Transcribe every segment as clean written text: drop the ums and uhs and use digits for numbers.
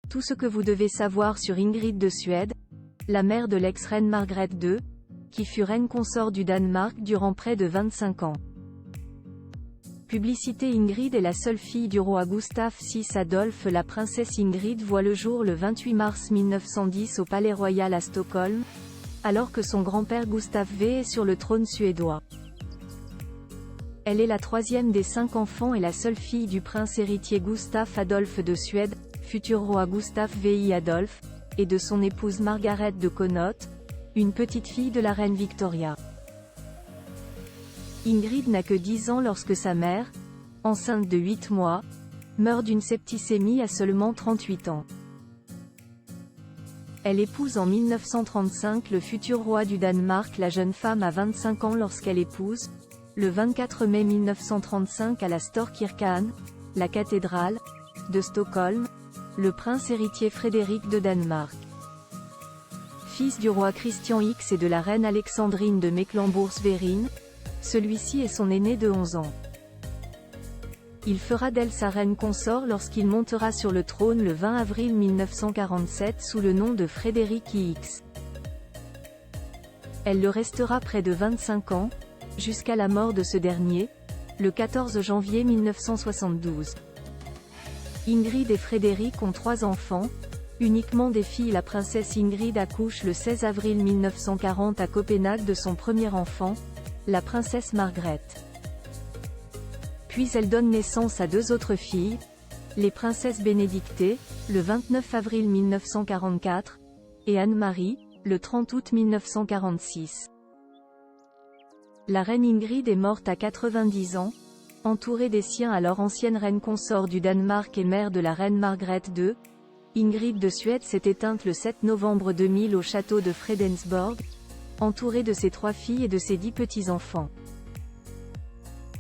Tout ce que vous devez savoir sur Ingrid de Suède, la mère de l'ex-reine Margrethe II, qui fut reine consort du Danemark durant près de 25 ans. Publicité. Ingrid est la seule fille du roi Gustaf VI Adolphe. La princesse Ingrid voit le jour le 28 mars 1910 au Palais Royal à Stockholm, alors que son grand-père Gustaf V est sur le trône suédois. Elle est la troisième des 5 enfants et la seule fille du prince héritier Gustaf Adolphe de Suède, futur roi Gustaf VI Adolphe, et de son épouse Margaret de Connaught, une petite fille de la reine Victoria. Ingrid n'a que 10 ans lorsque sa mère, enceinte de 8 mois, meurt d'une septicémie à seulement 38 ans. Elle épouse en 1935 le futur roi du Danemark. La jeune femme a 25 ans lorsqu'elle épouse, le 24 mai 1935 à la Storkyrkan, la cathédrale, de Stockholm, le prince héritier Frédéric de Danemark. Fils du roi Christian X et de la reine Alexandrine de Mecklembourg-Schwerin, celui-ci est son aîné de 11 ans. Il fera d'elle sa reine consort lorsqu'il montera sur le trône le 20 avril 1947 sous le nom de Frédéric X. Elle le restera près de 25 ans, jusqu'à la mort de ce dernier, le 14 janvier 1972. Ingrid et Frédéric ont 3 enfants, uniquement des filles. La princesse Ingrid accouche le 16 avril 1940 à Copenhague de son premier enfant, la princesse Margrethe. Puis elle donne naissance à 2 autres filles, les princesses Bénédictées, le 29 avril 1944, et Anne-Marie, le 30 août 1946. La reine Ingrid est morte à 90 ans, entourée des siens alors ancienne reine consort du Danemark et mère de la reine Margrethe II. Ingrid de Suède s'est éteinte le 7 novembre 2000 au château de Fredensborg, entourée de ses 3 filles et de ses 10 petits-enfants.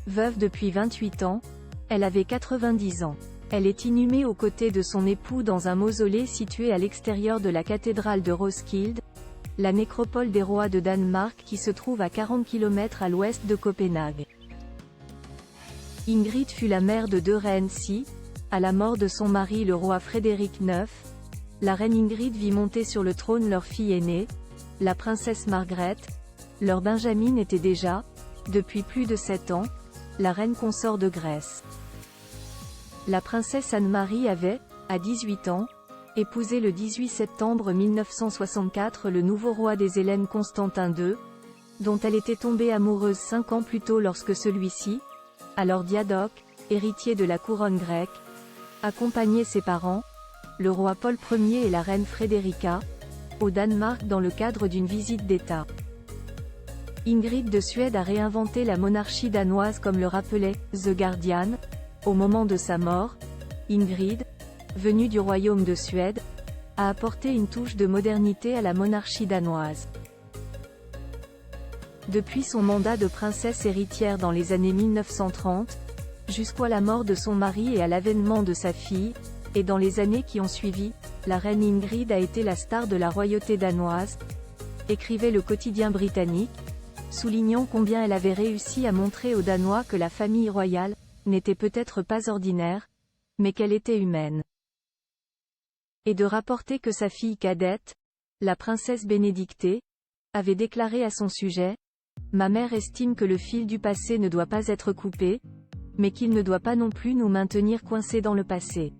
Veuve depuis 28 ans, elle avait 90 ans. Elle est inhumée aux côtés de son époux dans un mausolée situé à l'extérieur de la cathédrale de Roskilde, la nécropole des rois de Danemark qui se trouve à 40 km à l'ouest de Copenhague. Ingrid fut la mère de 2 reines. À la mort de son mari le roi Frédéric IX, la reine Ingrid vit monter sur le trône leur fille aînée, la princesse Margrethe. Leur Benjamin était déjà, depuis plus de 7 ans, la reine consort de Grèce. La princesse Anne-Marie avait, à 18 ans, épousé le 18 septembre 1964 le nouveau roi des Hellènes Constantin II, dont elle était tombée amoureuse 5 ans plus tôt lorsque celui-ci, alors diadoque, héritier de la couronne grecque, accompagnait ses parents, le roi Paul Ier et la reine Frédérica, au Danemark dans le cadre d'une visite d'État. Ingrid de Suède a réinventé la monarchie danoise comme le rappelait The Guardian. Au moment de sa mort, Ingrid, venue du royaume de Suède, a apporté une touche de modernité à la monarchie danoise. Depuis son mandat de princesse héritière dans les années 1930, jusqu'à la mort de son mari et à l'avènement de sa fille, et dans les années qui ont suivi, la reine Ingrid a été la star de la royauté danoise, écrivait le quotidien britannique, soulignant combien elle avait réussi à montrer aux Danois que la famille royale n'était peut-être pas ordinaire, mais qu'elle était humaine. Et de rapporter que sa fille cadette, la princesse Bénédictée, avait déclaré à son sujet « Ma mère estime que le fil du passé ne doit pas être coupé, mais qu'il ne doit pas non plus nous maintenir coincés dans le passé.